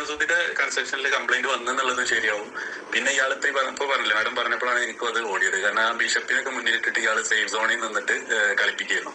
രേണുസുതിയുടെ കൺസ്ട്രക്ഷനിൽ complaint വന്നെന്നുള്ളത് ശരിയാവും. പിന്നെ ഇയാൾ ഇപ്പൊ പറഞ്ഞില്ല, മാഡം പറഞ്ഞപ്പോഴാണ് എനിക്കും അത് ഓടിയത്. കാരണം ആ ബിഷപ്പിനൊക്കെ മുന്നിലിട്ടിട്ട് ഇയാൾ സേഫ് സോണിൽ നിന്നിട്ട് കളിപ്പിക്കുന്നു.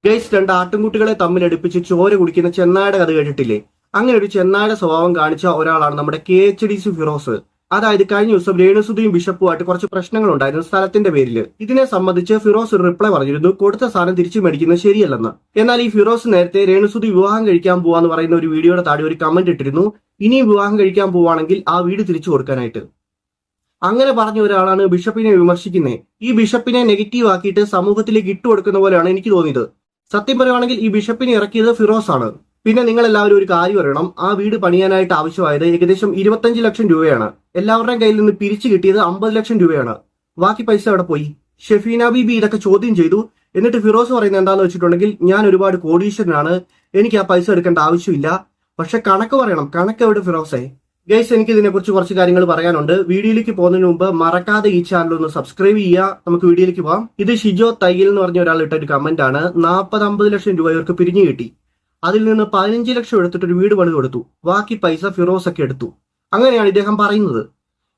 ഗൈസ്, രണ്ട് ആട്ടുംകുട്ടികളെ തമ്മിലടുപ്പിച്ച് ചോര കുടിക്കുന്ന ചെന്നായുടെ കഥ കേട്ടിട്ടില്ലേ? അങ്ങനെ ഒരു ചെന്നായുടെ സ്വഭാവം കാണിച്ച ഒരാളാണ് നമ്മുടെ KHDC ഫിറോസ്. അതായത് കഴിഞ്ഞ ദിവസം രേണുസുതിയും ബിഷപ്പുമായിട്ട് കുറച്ച് പ്രശ്നങ്ങൾ ഉണ്ടായിരുന്നു സ്ഥലത്തിന്റെ പേരിൽ. ഇതിനെ സംബന്ധിച്ച് ഫിറോസ് ഒരു റിപ്ലൈ പറഞ്ഞിരുന്നു, കൊടുത്ത സാധനം തിരിച്ചു മേടിക്കുന്നത് ശരിയല്ലെന്ന്. എന്നാൽ ഈ ഫിറോസ് നേരത്തെ രേണുസുതി വിവാഹം കഴിക്കാൻ പോവാന്ന് പറയുന്ന ഒരു വീഡിയോയുടെ താഴെ ഒരു കമന്റ് ഇട്ടിരുന്നു, ഇനിയും വിവാഹം കഴിക്കാൻ പോവാണെങ്കിൽ ആ വീട് തിരിച്ചു കൊടുക്കാനായിട്ട്. അങ്ങനെ പറഞ്ഞ ഒരാളാണ് ബിഷപ്പിനെ വിമർശിക്കുന്നത്. ഈ ബിഷപ്പിനെ നെഗറ്റീവ് ആക്കിയിട്ട് സമൂഹത്തിലേക്ക് ഇട്ടുകൊടുക്കുന്ന പോലെയാണ് എനിക്ക് തോന്നിയത്. സത്യം പറയുവാണെങ്കിൽ ഈ ബിഷപ്പിനെ ഇറക്കിയത് ഫിറോസ് ആണ്. പിന്നെ നിങ്ങൾ എല്ലാവരും ഒരു കാര്യം അറിയണം, ആ വീട് പണിയാനായിട്ട് ആവശ്യമായത് ഏകദേശം 25 ലക്ഷം രൂപയാണ്. എല്ലാവരുടെയും കയ്യിൽ നിന്ന് പിരിച്ചു കിട്ടിയത് 50 ലക്ഷം രൂപയാണ്. ബാക്കി പൈസ എവിടെ പോയി? ഷെഫീന ബീബി ഇതൊക്കെ ചോദ്യം ചെയ്തു. എന്നിട്ട് ഫിറോസ് പറയുന്നത് എന്താണെന്ന് വെച്ചിട്ടുണ്ടെങ്കിൽ, ഞാൻ ഒരുപാട് കോടീശ്വരനാണ്, എനിക്ക് ആ പൈസ എടുക്കേണ്ട ആവശ്യമില്ല. പക്ഷെ കണക്ക് പറയണം, കണക്ക് എവിടെ ഫിറോസേ? ഗൈസ്, എനിക്ക് ഇതിനെക്കുറിച്ച് കുറച്ച് കാര്യങ്ങൾ പറയാനുണ്ട്. വീഡിയോയിലേക്ക് പോകുന്നതിന് മുമ്പ് മറക്കാതെ ഈ ചാനൽ ഒന്ന് സബ്സ്ക്രൈബ് ചെയ്യുക. നമുക്ക് വീഡിയോയിലേക്ക് പോകാം. ഇത് ഷിജോ തയ്യൽ എന്ന് പറഞ്ഞ ഒരാൾ ഇട്ട ഒരു കമന്റ് ആണ്. 40-50 ലക്ഷം രൂപ ഇവർക്ക് പിരിഞ്ഞു കിട്ടി. അതിൽ നിന്ന് 15 ലക്ഷം എടുത്തിട്ട് ഒരു വീട് പണിത് കൊടുത്തു. ബാക്കി പൈസ ഫിറോസ് ഒക്കെ എടുത്തു. അങ്ങനെയാണ് ഇദ്ദേഹം പറയുന്നത്.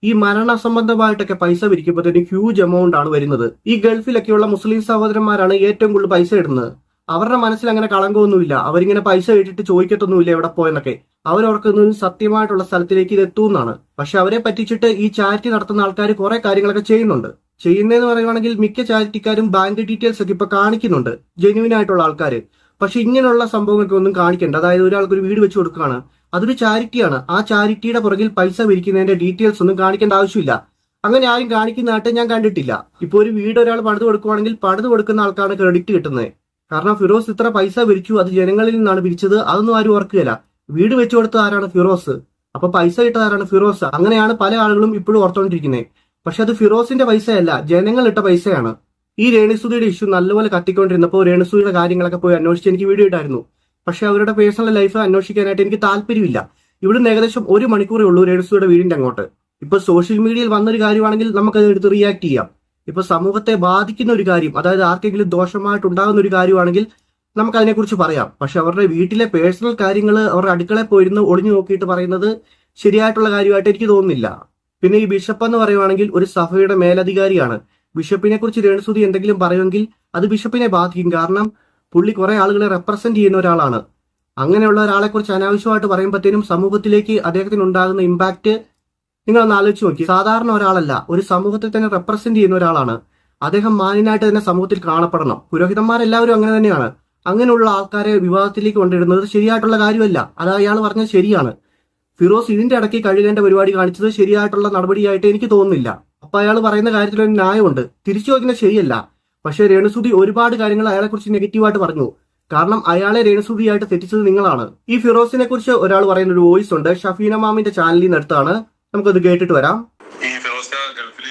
ഈ മരണ സംബന്ധമായിട്ടൊക്കെ പൈസ പിരിക്കുമ്പോഴത്തേക്കും ഹ്യൂജ് എമൗണ്ട് ആണ് വരുന്നത്. ഈ ഗൾഫിലൊക്കെയുള്ള മുസ്ലിം സഹോദരന്മാരാണ് ഏറ്റവും കൂടുതൽ പൈസ ഇടുന്നത്. അവരുടെ മനസ്സിൽ അങ്ങനെ കളങ്കമൊന്നുമില്ല. അവരിങ്ങനെ പൈസ ഇട്ടിട്ട് ചോദിക്കത്തൊന്നുമില്ല എവിടെ പോയെന്നൊക്കെ. അവരോർക്കുന്നത് സത്യമായിട്ടുള്ള സ്ഥലത്തിലേക്ക് ഇത് എത്തുമെന്നാണ്. പക്ഷെ അവരെ പറ്റിച്ചിട്ട് ഈ ചാരിറ്റി നടത്തുന്ന ആൾക്കാർ കുറെ കാര്യങ്ങളൊക്കെ ചെയ്യുന്നുണ്ട്. ചെയ്യുന്നതെന്ന് പറയുവാണെങ്കിൽ മിക്ക ചാരിറ്റിക്കാരും ബാങ്ക് ഡീറ്റെയിൽസ് ഒക്കെ ഇപ്പൊ കാണിക്കുന്നുണ്ട്, ജെന്യൂൻ ആയിട്ടുള്ള ആൾക്കാർ. പക്ഷെ ഇങ്ങനെയുള്ള സംഭവങ്ങൾക്ക് ഒന്നും കാണിക്കണ്ട. അതായത് ഒരാൾക്ക് ഒരു വീട് വെച്ച് കൊടുക്കുകയാണ്, അതൊരു ചാരിറ്റിയാണ്. ആ ചാരിറ്റിയുടെ പുറകിൽ പൈസ പിരിക്കുന്നതിന്റെ ഡീറ്റെയിൽസ് ഒന്നും കാണിക്കേണ്ട ആവശ്യമില്ല. അങ്ങനെ ആരും കാണിക്കുന്നതായിട്ട് ഞാൻ കണ്ടിട്ടില്ല. ഇപ്പൊ ഒരു വീട് ഒരാൾ പണിത് കൊടുക്കുവാണെങ്കിൽ പണിത് കൊടുക്കുന്ന ആൾക്കാണ് ക്രെഡിറ്റ് കിട്ടുന്നത്. കാരണം ഫിറോസ് ഇത്ര പൈസ പിരിച്ചു, അത് ജനങ്ങളിൽ നിന്നാണ് പിരിച്ചത്, അതൊന്നും ആരും ഓർക്കുകയില്ല. വീട് വെച്ചു കൊടുത്തത് ആരാണ്? ഫിറോസ്. അപ്പൊ പൈസ ഇട്ടത് ആരാണ്? ഫിറോസ്. അങ്ങനെയാണ് പല ആളുകളും ഇപ്പോഴും ഓർത്തുകൊണ്ടിരിക്കുന്നത്. പക്ഷെ അത് ഫിറോസിന്റെ പൈസയല്ല, ജനങ്ങൾ ഇട്ട പൈസയാണ്. ഈ രേണുസുതിയുടെ ഇഷ്യൂ നല്ലപോലെ കത്തിക്കൊണ്ടിരുന്നപ്പോൾ രേണുസുതിയുടെ കാര്യങ്ങളൊക്കെ പോയി അന്വേഷിച്ച് എനിക്ക് വീഡിയോ ഇട്ടായിരുന്നു. പക്ഷെ അവരുടെ പേഴ്സണൽ ലൈഫ് അന്വേഷിക്കാനായിട്ട് എനിക്ക് താല്പര്യമില്ല. ഇവിടുന്ന് ഏകദേശം 1 മണിക്കൂറേ ഉള്ളൂ രേണുസുതിയുടെ വീടിന്റെ അങ്ങോട്ട്. ഇപ്പൊ സോഷ്യൽ മീഡിയയിൽ വന്നൊരു കാര്യമാണെങ്കിൽ നമുക്കത് എടുത്ത് റിയാക്ട് ചെയ്യാം. ഇപ്പൊ സമൂഹത്തെ ബാധിക്കുന്ന ഒരു കാര്യം, അതായത് ആർക്കെങ്കിലും ദോഷമായിട്ടുണ്ടാകുന്ന ഒരു കാര്യമാണെങ്കിൽ നമുക്ക് അതിനെക്കുറിച്ച് പറയാം. പക്ഷെ അവരുടെ വീട്ടിലെ പേഴ്സണൽ കാര്യങ്ങൾ അവരുടെ അടുക്കളയിൽ പോയിരുന്ന് ഒളിഞ്ഞു നോക്കിയിട്ട് പറയുന്നത് ശരിയായിട്ടുള്ള കാര്യമായിട്ട് എനിക്ക് തോന്നുന്നില്ല. പിന്നെ ഈ ബിഷപ്പ് എന്ന് പറയുവാണെങ്കിൽ ഒരു സഭയുടെ മേലധികാരിയാണ്. ബിഷപ്പിനെ കുറിച്ച് രേണുസുതി എന്തെങ്കിലും പറയുമെങ്കിൽ അത് ബിഷപ്പിനെ ബാധിക്കും. കാരണം പുള്ളി കുറെ ആളുകളെ റെപ്രസെന്റ് ചെയ്യുന്ന ഒരാളാണ്. അങ്ങനെയുള്ള ഒരാളെ കുറിച്ച് അനാവശ്യമായിട്ട് പറയുമ്പോഴത്തേനും സമൂഹത്തിലേക്ക് അദ്ദേഹത്തിന് ഉണ്ടാകുന്ന ഇമ്പാക്ട് നിങ്ങളൊന്ന് ആലോചിച്ച് നോക്കി. സാധാരണ ഒരാളല്ല, ഒരു സമൂഹത്തെ തന്നെ റെപ്രസെന്റ് ചെയ്യുന്ന ഒരാളാണ് അദ്ദേഹം. മാന്യനായിട്ട് തന്നെ സമൂഹത്തിൽ കാണപ്പെടണം. പുരോഹിതന്മാരെല്ലാവരും അങ്ങനെ തന്നെയാണ്. അങ്ങനെയുള്ള ആൾക്കാരെ വിവാദത്തിലേക്ക് കൊണ്ടിടുന്നത് ശരിയായിട്ടുള്ള കാര്യമല്ല. അത് അയാൾ പറഞ്ഞത് ശരിയാണ്. ഫിറോസ് ഇതിന്റെ ഇടയ്ക്ക് കഴുകേണ്ട പരിപാടി കാണിച്ചത് ശരിയായിട്ടുള്ള നടപടിയായിട്ട് എനിക്ക് തോന്നുന്നില്ല. അപ്പൊ അയാൾ പറയുന്ന കാര്യത്തിൽ ഒരു ന്യായമുണ്ട്, തിരിച്ചു ചോദിക്കുന്നത് ശരിയല്ല. പക്ഷെ രേണുസുതി ഒരുപാട് കാര്യങ്ങൾ അയാളെ കുറിച്ച് നെഗറ്റീവായിട്ട് പറഞ്ഞു. കാരണം അയാളെ രേണുസുതിയായിട്ട് തെറ്റിച്ചത് നിങ്ങളാണ്. ഈ ഫിറോസിനെ കുറിച്ച് ഒരാൾ പറയുന്ന ഒരു വോയിസ് ഉണ്ട്, ഷഫീന മാമിന്റെ ചാനലിൽ നിന്ന് എടുത്താണ്. നമുക്കത് കേട്ടിട്ട് വരാം. ഈ ഫിറോസ് ഗൾഫിൽ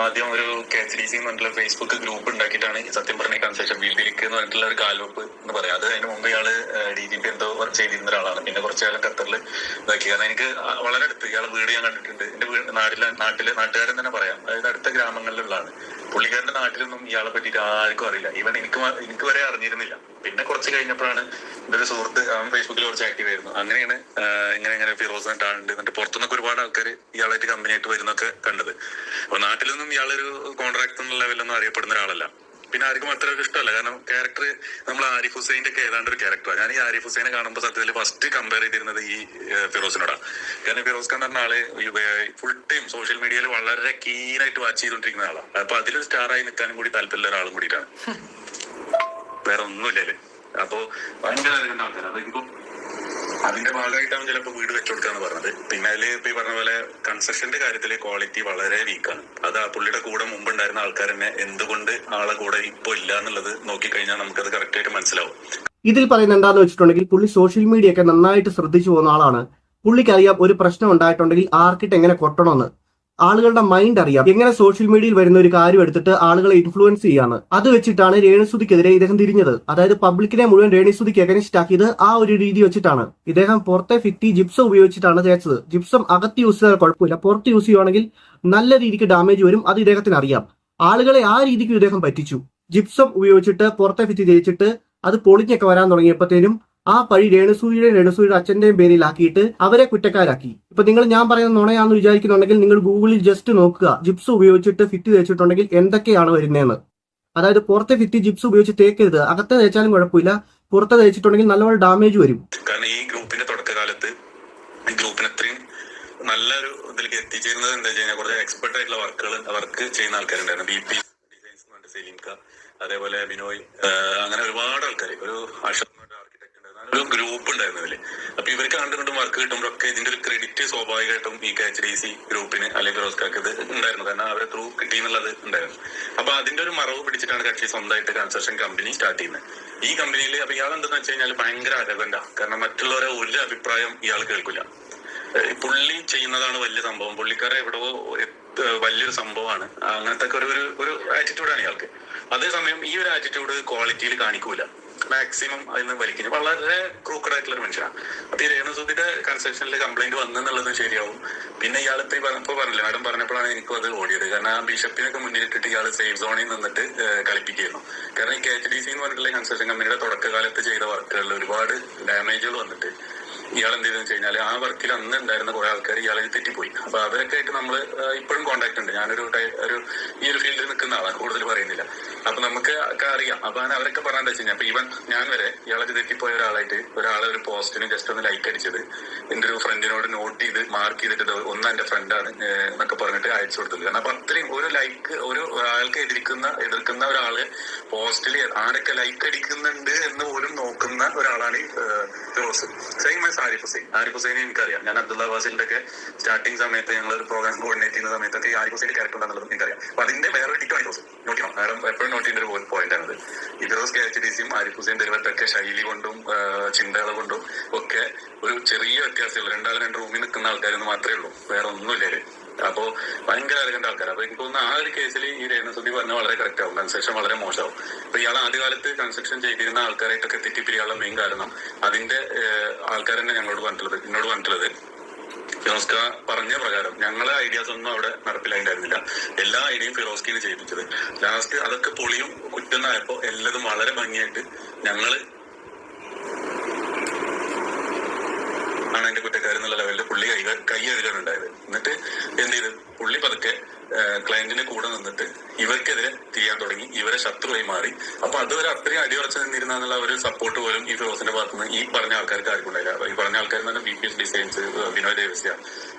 ആദ്യം ഒരു KHDC എന്ന് പറഞ്ഞിട്ടുള്ള ഫേസ്ബുക്ക് ഗ്രൂപ്പ് ഉണ്ടാക്കിയിട്ടാണ് സത്യം പറഞ്ഞ കൺസ്ട്രക്ഷൻ ഫീൽഡിലേക്ക് എന്ന് പറഞ്ഞിട്ടുള്ള ഒരു കാൽവെപ്പ് എന്ന് പറയാം. അത് അതിന് മുമ്പ് ഇയാള് DGP എന്തോ വർക്ക് ചെയ്തിരുന്ന ഒരാളാണ്. പിന്നെ കുറച്ചു കാലം ഖത്തറിൽ ഇതാക്കി. കാരണം എനിക്ക് വളരെ അടുത്ത് ഇയാളെ വീട് ഞാൻ കണ്ടിട്ടുണ്ട്. എന്റെ നാട്ടുകാരൻ തന്നെ പറയാം. അതായത് അടുത്ത ഗ്രാമങ്ങളിലുള്ളതാണ്. പുള്ളിക്കാരന്റെ നാട്ടിലൊന്നും ഇയാളെ പറ്റിയിട്ട് ആർക്കും അറിയില്ല. ഈവൻ എനിക്ക് വരെ അറിഞ്ഞിരുന്നില്ല. പിന്നെ കുറച്ച് കഴിഞ്ഞപ്പോഴാണ് എന്റെ ഒരു സുഹൃത്ത്, അവൻ ഫേസ്ബുക്കിൽ കുറച്ച് ആക്റ്റീവ് ആയിരുന്നു. അങ്ങനെയാണ് ഇങ്ങനെ ഫിറോസ് ആളുണ്ട് എന്നിട്ട് പുറത്തുനിന്നൊക്കെ ഒരുപാട് ആൾക്കാർ ഇയാളായിട്ട് കമ്പനിയായിട്ട് വരുന്നൊക്കെ കണ്ടത്. അപ്പൊ നാട്ടിലൊന്നും ഇയാളൊരു കോൺട്രാക്ട് എന്നുള്ള ലെവലൊന്നും അറിയപ്പെടുന്ന ഒരാളല്ല. പിന്നെ ആർക്കും അത്ര ഇഷ്ടമല്ല. കാരണം ക്യാരക്ടർ നമ്മൾ ആരിഫ് ഹുസൈന്റെ ഒക്കെ ഏതാണ്ട് ഒരു ക്യാരക്ടറാണ്. ഞാൻ ഈ ആരിഫ് ഹുസൈനെ കാണുമ്പോൾ സത്യത്തിൽ ഫസ്റ്റ് കമ്പയർ ചെയ്തിരുന്നത് ഈ ഫിറോസിനോടാണ്. കാരണം ഫിറോസ് ഖാൻ പറഞ്ഞ ആള് ഫുൾ ടൈം സോഷ്യൽ മീഡിയയിൽ വളരെ കീനായിട്ട് വാച്ച് ചെയ്തുകൊണ്ടിരിക്കുന്ന ആളാണ്. അപ്പൊ അതിലൊരു സ്റ്റാറായി നിൽക്കാനും കൂടി താല്പര്യമുള്ള ഒരാളും കൂടിയിട്ടാണ്. വേറെ ഒന്നുമില്ലല്ലേ. അപ്പൊ ഭയങ്കര ആൾക്കാർ അതിപ്പോ അതിന്റെ ഭാഗമായിട്ടാണ് ചിലപ്പോൾ വീട് വെച്ചുകൊടുക്കാന്ന് പറഞ്ഞത്. പിന്നെ അതില് ഇപ്പൊ ഈ പറഞ്ഞ പോലെ കൺസ്ട്രക്ഷന്റെ കാര്യത്തില് ക്വാളിറ്റി വളരെ വീക്കാണ്. അത് ആ പുള്ളിയുടെ കൂടെ മുമ്പുണ്ടായിരുന്ന ആൾക്കാർ തന്നെ എന്തുകൊണ്ട് ആളെ കൂടെ ഇപ്പൊ ഇല്ല എന്നുള്ളത് നോക്കിക്കഴിഞ്ഞാൽ നമുക്കത് കറക്റ്റ് ആയിട്ട് മനസ്സിലാവും. ഇതിൽ പറയുന്നത് എന്താണെന്ന് വെച്ചിട്ടുണ്ടെങ്കിൽ, പുള്ളി സോഷ്യൽ മീഡിയ ഒക്കെ നന്നായിട്ട് ശ്രദ്ധിച്ചു പോകുന്ന ആളാണ്. പുള്ളിക്കറിയാം ഒരു പ്രശ്നം ഉണ്ടായിട്ടുണ്ടെങ്കിൽ ആർക്കിട്ട് എങ്ങനെ കൊട്ടണമെന്ന്. ആളുകളുടെ മൈൻഡ് അറിയാം. എങ്ങനെ സോഷ്യൽ മീഡിയയിൽ വരുന്ന ഒരു കാര്യം എടുത്തിട്ട് ആളുകളെ ഇൻഫ്ലുവൻസ് ചെയ്യാന്ന്. അത് വെച്ചിട്ടാണ് രേണുസുതിക്കെതിരെ ഇദ്ദേഹം തിരിഞ്ഞത്. അതായത് പബ്ലിക്കിനെ മുഴുവൻ രേണുസുതിക്ക് എഗനിസ്റ്റ് ആക്കിയത് ആ ഒരു രീതി വെച്ചിട്ടാണ്. ഇദ്ദേഹം പുറത്തെ ഭിത്തി ജിപ്സം ഉപയോഗിച്ചിട്ടാണ് തേച്ചത്. ജിപ്സം അകത്ത് യൂസ് ചെയ്താൽ കുഴപ്പമില്ല, പുറത്ത് യൂസ് ചെയ്യുവാണെങ്കിൽ നല്ല രീതിക്ക് ഡാമേജ് വരും. അത് ഇദ്ദേഹത്തിന് അറിയാം. ആളുകളെ ആ രീതിക്ക് ഇദ്ദേഹം പറ്റിച്ചു. ജിപ്സം ഉപയോഗിച്ചിട്ട് പുറത്തെ ഭിത്തി തേച്ചിട്ട് അത് പൊളിഞ്ഞൊക്കെ വരാൻ തുടങ്ങിയപ്പോഴത്തേനും ആ പഴി രേണുസൂതിയുടെ അച്ഛന്റെയും പേരിലാക്കിയിട്ട് അവരെ കുറ്റക്കാരാക്കി. ഇപ്പൊ നിങ്ങൾ ഞാൻ പറയുന്ന നുണയാണെന്ന് വിചാരിക്കുന്നുണ്ടെങ്കിൽ നിങ്ങൾ ഗൂഗിളിൽ ജസ്റ്റ് നോക്കുക, ജിപ്സ് ഉപയോഗിച്ചിട്ട് ഫിറ്റ് തേച്ചിട്ടുണ്ടെങ്കിൽ എന്തൊക്കെയാണ് വരുന്നതെന്ന്. അതായത് പുറത്തെ ഭിത്തി ജിപ്സ് ഉപയോഗിച്ച് തേക്കരുത്, അകത്തെ തേച്ചാലും കുഴപ്പമില്ല, പുറത്തെ തേച്ചിട്ടുണ്ടെങ്കിൽ നല്ലപോലെ ഡാമേജ് വരും. കാരണം ഈ ഗ്രൂപ്പിന്റെ തുടക്കകാലത്ത് ഈ ഗ്രൂപ്പിന് അത്രയും നല്ലൊരു ഇതിലേക്ക് എത്തിച്ചേരുന്നത് എന്താ വെച്ച് കഴിഞ്ഞാൽ കുറച്ച് എക്സ്പെർട്ട് ആയിട്ടുള്ള വർക്ക് ചെയ്യുന്ന ആൾക്കാരുണ്ടായിരുന്നു. BP ഡിസൈൻസ് എന്ന് പറഞ്ഞ സെലിംക, അതേപോലെ ബിനോയ്, അങ്ങനെ ഒരുപാട് ആൾക്കാർ, ഒരു ആർക്കിടെക്ട് ഉണ്ടായിരുന്നു, ഒരു ഗ്രൂപ്പ് ഉണ്ടായിരുന്നു ഇതില്. അപ്പൊ ഇവർക്ക് കണ്ടുകൊണ്ടും വർക്ക് കിട്ടുമ്പോഴൊക്കെ ഇതിന്റെ ഒരു ക്രെഡിറ്റ് സ്വാഭാവികമായിട്ടും ഈ KHDC ഗ്രൂപ്പിന് അല്ലെങ്കിൽ ഫിറോസ്കാക്ക് ഇത് ഉണ്ടായിരുന്നു. കാരണം അവരെ ത്രൂ കിട്ടി എന്നുള്ളത് ഉണ്ടായിരുന്നു. അപ്പൊ അതിന്റെ ഒരു മറവ് പിടിച്ചിട്ടാണ് കക്ഷി സ്വന്തമായിട്ട് കൺസ്ട്രക്ഷൻ കമ്പനി സ്റ്റാർട്ട് ചെയ്യുന്നത്. ഈ കമ്പനിയിൽ അപ്പൊ ഇയാൾ എന്താന്ന് വെച്ച് കഴിഞ്ഞാൽ ഭയങ്കര അരകണ്ട. കാരണം മറ്റുള്ളവരെ ഒരു അഭിപ്രായം ഇയാൾ കേൾക്കില്ല. പുള്ളി ചെയ്യുന്നതാണ് വലിയ സംഭവം, പുള്ളിക്കാരെ എവിടെയോ വലിയൊരു സംഭവമാണ്, അങ്ങനത്തെ ഒരു ആറ്റിറ്റ്യൂഡാണ് ഇയാൾക്ക്. അതേസമയം ഈ ഒരു ആറ്റിറ്റ്യൂഡ് ക്വാളിറ്റിയിൽ കാണിക്കൂല, മാക്സിമം അതിന് വലിക്കുന്നു. വളരെ ക്രൂക്കഡ് ആയിട്ടുള്ള ഒരു മനുഷ്യനാണ്. അപ്പൊ ഈ രേണുസുതിയുടെ കൺസ്ട്രക്ഷനിൽ കംപ്ലൈന്റ് വന്നെന്നുള്ളത് ശരിയാവും. പിന്നെ ഇയാളിപ്പോ ഇപ്പൊ പറഞ്ഞില്ല, മാഡം പറഞ്ഞപ്പോഴാണ് എനിക്കും അത് ഓടിയത്. കാരണം ആ ബിഷപ്പിനൊക്കെ മുന്നിലിട്ടിട്ട് ഇയാൾ സേഫ് സോണിൽ നിന്നിട്ട് കളിപ്പിക്കുന്നു. കാരണം ഈ KHDC എന്ന് പറഞ്ഞിട്ടുള്ള കൺസ്ട്രക്ഷൻ കമ്പനിയുടെ തുടക്കകാലത്ത് ചെയ്ത വർക്കുകളിൽ ഒരുപാട് ഡാമേജുകൾ വന്നിട്ട് ഇയാൾ എന്ത് ചെയ്തെന്ന് വെച്ച് കഴിഞ്ഞാൽ ആ വർക്കിൽ അന്ന് ഉണ്ടായിരുന്ന കുറെ ആൾക്കാർ ഇയാളെ തെറ്റിപ്പോയി. അപ്പൊ അവരൊക്കെ ആയിട്ട് നമ്മൾ ഇപ്പോഴും കോൺടാക്ട് ഉണ്ട്. ഞാനൊരു ഈ ഒരു ഫീൽഡിൽ നിൽക്കുന്ന ആളാണ്, കൂടുതൽ പറയുന്നില്ല. അപ്പൊ നമുക്ക് ഒക്കെ അറിയാം. അപ്പൊ അവരൊക്കെ പറയാൻ വെച്ച് കഴിഞ്ഞാൽ ഈവൻ ഞാൻ വരെ ഇയാളെ തെറ്റിപ്പോയ ഒരാളായിട്ട് ഒരാളെ ഒരു പോസ്റ്റിന് ജസ്റ്റ് ഒന്ന് ലൈക്ക് അടിച്ചത് എന്റെ ഒരു ഫ്രണ്ടിനോട് നോട്ട് ചെയ്ത് മാർക്ക് ചെയ്തിട്ട് ഒന്ന് എന്റെ ഫ്രണ്ടാണ് എന്നൊക്കെ പറഞ്ഞിട്ട് അയച്ചു കൊടുത്തത്. കാരണം അപ്പൊ അത്രയും ഒരു ലൈക്ക്, ഒരു ആൾക്ക് എതിർക്കുന്ന ഒരാള് പോസ്റ്റിൽ ആരൊക്കെ ലൈക്ക് അടിക്കുന്നുണ്ട് എന്ന് പോലും നോക്കുന്ന ഒരാളാണ് ഫിറോസ്. സെയിം ആസ് ആരിഫ് ഹുസൈനെ എനിക്കറിയാം. ഞാൻ അബ്ദുള്ള വാസിലിന്റെ ഒക്കെ സ്റ്റാർട്ടിംഗ് സമയത്ത് ഞങ്ങൾ ഒരു പ്രോഗ്രാം കോർഡിനേറ്റ് ചെയ്യുന്ന സമയത്തൊക്കെ ഈ ആരിഫ് ഹുസൈന്റെ ക്യാരക്ടർ ഉണ്ടാകുന്നത് എനിക്കറിയാം. അപ്പൊ അതിന്റെ വേറെ ടിക്കോ ഫിറോസ് നോട്ട് ചെയ്യണം. മാഡം എപ്പോഴും നോട്ട് ചെയ്യുന്ന ഒരു പോയിന്റ് ആണത്. ഈ ഫിറോസ് KHDCയും ആരിഫ് ഹുസൈൻ ദൈവത്തൊക്കെ ശൈലി കൊണ്ടും ചിന്തകൾ കൊണ്ടും ഒക്കെ ഒരു ചെറിയ വ്യത്യാസമുള്ളൂ. രണ്ട് റൂമിൽ നിൽക്കുന്ന ആൾക്കാരെന്ന് മാത്രമേ ഉള്ളൂ, വേറെ ഒന്നുമില്ലേ. അപ്പോ ഭയങ്കര അറിയേണ്ട ആൾക്കാർ. അപ്പൊ എനിക്ക് തോന്നുന്നു ആ ഒരു കേസിൽ ഈ രേണുസുതി പറഞ്ഞ വളരെ കറക്റ്റ് ആവും, കൺസ്ട്രക്ഷൻ വളരെ മോശമാവും. അപ്പൊ ഇയാൾ ആദ്യകാലത്ത് കൺസ്ട്രക്ഷൻ ചെയ്തിരുന്ന ആൾക്കാരായിട്ടൊക്കെ തെറ്റിപ്പിരിയാനുള്ള മെയിൻ കാരണം അതിന്റെ ആൾക്കാർ തന്നെ എന്നോട് പറഞ്ഞിട്ടുള്ളത് ഫിറോസ്ക പറഞ്ഞ പ്രകാരം ഞങ്ങളെ ഐഡിയാസ് ഒന്നും അവിടെ നടപ്പിലായിട്ടുണ്ടായിരുന്നില്ല. എല്ലാ ഐഡിയയും ഫിറോസ്കിന് ചെയ്യിപ്പിച്ചത്. ലാസ്റ്റ് അതൊക്കെ പൊളിയും കുറ്റന്നായപ്പോ എല്ലാതും വളരെ ഭംഗിയായിട്ട് ഞങ്ങള് ആണ് അതിന്റെ കുറ്റക്കാരെന്നുള്ള ലെവലിൽ പുള്ളി കൈ കഴുകാനുണ്ടായത്. എന്നിട്ട് എന്ത് ചെയ്ത് പുള്ളി പതുക്കെ ക്ലയന്റിന്റെ കൂടെ നിന്നിട്ട് ഇവർക്കെതിരെ ചെയ്യാൻ തുടങ്ങി, ഇവരെ ശത്രുവായി മാറി. അപ്പൊ അതുവരെ അത്രയും അടിയുറച്ച് നിന്നിരുന്നുള്ള ഒരു സപ്പോർട്ട് പോലും ഈ ഫിറോസിന്റെ ഭാഗത്തുനിന്ന് ഈ പറഞ്ഞ ആൾക്കാർക്ക് ആർക്കും ഉണ്ടായില്ല. ഈ പറഞ്ഞ ആൾക്കാർ തന്നെ BPS ഡിസൈൻസ്, ബിനോയ് ദേവസ്യ,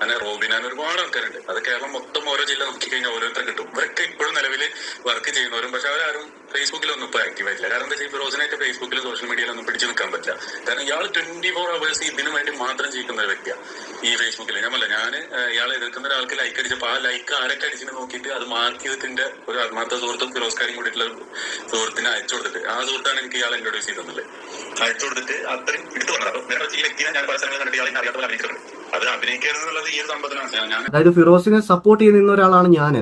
അങ്ങനെ റോബിനാൻ, ഒരുപാട് ആൾക്കാരുണ്ട്. അത് കേരളം മൊത്തം ഓരോ ജില്ല നോക്കിക്കഴിഞ്ഞാൽ ഓരോരുത്തർ കിട്ടും. ഇവരൊക്കെ ഇപ്പോഴും നിലവിൽ വർക്ക് ചെയ്യുന്നവരും. പക്ഷെ അവരാരും ഫേസ്ബുക്കിലൊന്നും ഇപ്പൊ ആക്റ്റീവ് ആയിട്ടില്ല. കാരണം എന്താ വെച്ചാൽ ഫിറോസിനായിട്ട് ഫേസ്ബുക്കിൽ സോഷ്യൽ മീഡിയയിലൊന്നും പിടിച്ചു നിൽക്കാൻ പറ്റില്ല. കാരണം ഇയാൾ 24 hours ഇതിനു വേണ്ടി മാത്രം ജീവിക്കുന്ന ഒരു വ്യക്തിയാണ് ഈ ഫേസ്ബുക്കിൽ. ഞാൻ ഇയാളെ എതിർക്കുന്ന ഒരാൾക്ക് ലൈക്ക് അടിച്ചപ്പോ ആ ലൈക്ക് ആരൊക്കെ അടിച്ചിട്ട് നോക്കിയിട്ട് അത് മാർക്ക് ചെയ്തിട്ട് ഒരു ആത്മാർത്ഥ സുഹൃത്തും ഫിറോസ്കാരും കൂടിയിട്ടുള്ള സുഹൃത്തിനെ അയച്ചു കൊടുത്തിട്ട് ആ സുഹൃത്താണ് എനിക്ക് ഇയാളെ ഇൻട്രോഡ്യൂസ് ചെയ്തത്. അയച്ചു കൊടുത്തിട്ട് അത്രയും എടുത്തു പറഞ്ഞത്. അപ്പൊ നേരെ ഈ വ്യക്തിനെ ഞാൻ പല സ്ഥലങ്ങളിൽ കണ്ടിട്ട് ഇയാളെ അറിയാത്ത പോലെ അഭിനയിച്ചിട്ടുണ്ട്. അത് അഭിനയിക്കരുതെന്നുള്ളത് ഈ ഒരു സംഭവത്തിനാണ്. അതായത് ഫിറോസിനെ സപ്പോർട്ട് ചെയ്ത് നിന്ന ഒരാളാണ് ഞാൻ.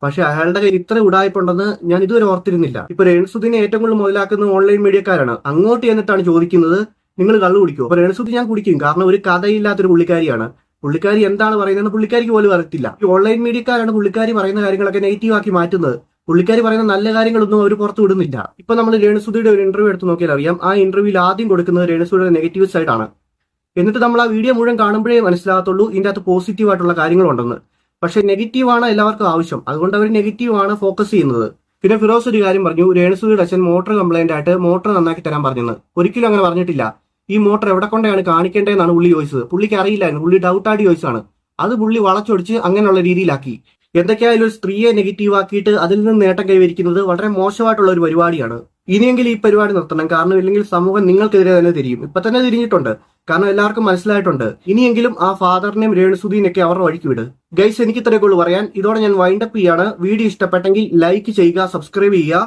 പക്ഷെ അയാളുടെ കയ്യിൽ ഇത്ര ഉടായ്പുണ്ടെന്ന് ഞാൻ ഇതുവരെ ഓർത്തിരുന്നില്ല. ഇപ്പൊ രേണുസുദിനെ ഏറ്റവും കൂടുതൽ മുതലാക്കുന്ന ഓൺലൈൻ മീഡിയക്കാരാണ്. അങ്ങോട്ട് എന്നിട്ടാണ് ചോദിക്കുന്നത് നിങ്ങൾ കള്ളു കുടിക്കുമോ? അപ്പൊ രേണുസുദി ഞാൻ കുടിക്കും, കാരണം ഒരു കഥയില്ലാത്തൊരു പുള്ളിക്കാരിയാണ്. പുള്ളിക്കാരി എന്താണ് പറയുന്നത് പുള്ളിക്കാരിക്ക് പോലും അറിയത്തില്ല. ഈ ഓൺലൈൻ മീഡിയക്കാരാണ് പുള്ളിക്കാരി പറയുന്ന കാര്യങ്ങളൊക്കെ നെഗറ്റീവ് ആക്കി മാറ്റുന്നത്. പുള്ളിക്കാരി പറയുന്ന നല്ല കാര്യങ്ങളൊന്നും അവർ പുറത്തു വിടുന്നില്ല. ഇപ്പൊ നമ്മൾ രേണുസുദിയുടെ ഒരു ഇന്റർവ്യൂ എടുത്ത് നോക്കിയാൽ അറിയാം, ആ ഇന്റർവ്യൂവിൽ ആദ്യം കൊടുക്കുന്നത് രേണുസുദിയുടെ നെഗറ്റീവ് സൈഡാണ്. എന്നിട്ട് നമ്മൾ ആ വീഡിയോ മുഴുവൻ കാണുമ്പോഴേ മനസ്സിലാകത്തുള്ളൂ ഇതിന്റെ അകത്ത് പോസിറ്റീവ് ആയിട്ടുള്ള കാര്യങ്ങളുണ്ടെന്ന്. പക്ഷെ നെഗറ്റീവാണ് എല്ലാവർക്കും ആവശ്യം, അതുകൊണ്ട് അവർ നെഗറ്റീവാണ് ഫോക്കസ് ചെയ്യുന്നത്. പിന്നെ ഫിറോസ് ഒരു കാര്യം പറഞ്ഞു, രേണുസുദിയുടെ അച്ഛൻ മോട്ടോർ കംപ്ലൈന്റ് ആയിട്ട് മോട്ടോർ നന്നാക്കി തരാൻ പറഞ്ഞെന്ന്. ഒരിക്കലും അങ്ങനെ പറഞ്ഞിട്ടില്ല. ഈ മോട്ടോർ എവിടെ കൊണ്ടാണ് കാണിക്കേണ്ടതെന്നാണ് പുള്ളി ചോദിച്ചത്. പുള്ളിക്ക് അറിയില്ലായിരുന്നു, പുള്ളി ഡൗട്ടായിട്ട് ചോദിച്ചാണ്. അത് പുള്ളി വളച്ചൊടിച്ച് അങ്ങനെയുള്ള രീതിയിലാക്കി. എന്തൊക്കെയായാലും ഒരു സ്ത്രീയെ നെഗറ്റീവ് ആക്കിയിട്ട് അതിൽ നിന്ന് നേട്ടം കൈവരിക്കുന്നത് വളരെ മോശമായിട്ടുള്ള ഒരു പരിപാടിയാണ്. ഇനിയെങ്കിലും ഈ പരിപാടി നിർത്തണം, കാരണം ഇല്ലെങ്കിൽ സമൂഹം നിങ്ങൾക്കെതിരെ തന്നെ തിരിയും. ഇപ്പൊ തന്നെ തിരിഞ്ഞിട്ടുണ്ട്, കാരണം എല്ലാവർക്കും മനസ്സിലായിട്ടുണ്ട്. ഇനിയെങ്കിലും ആ ഫാദറിനെയും രേണുസുദീനൊക്കെ അവരുടെ വഴിക്ക് വിട്. ഗൈസ്, എനിക്ക് ഇത്രയൊക്കെ ഉള്ളൂ പറയാൻ. ഇതോടെ ഞാൻ വൈൻഡപ്പ് ചെയ്യാണ്. വീഡിയോ ഇഷ്ടപ്പെട്ടെങ്കിൽ ലൈക്ക് ചെയ്യുക, സബ്സ്ക്രൈബ് ചെയ്യുക.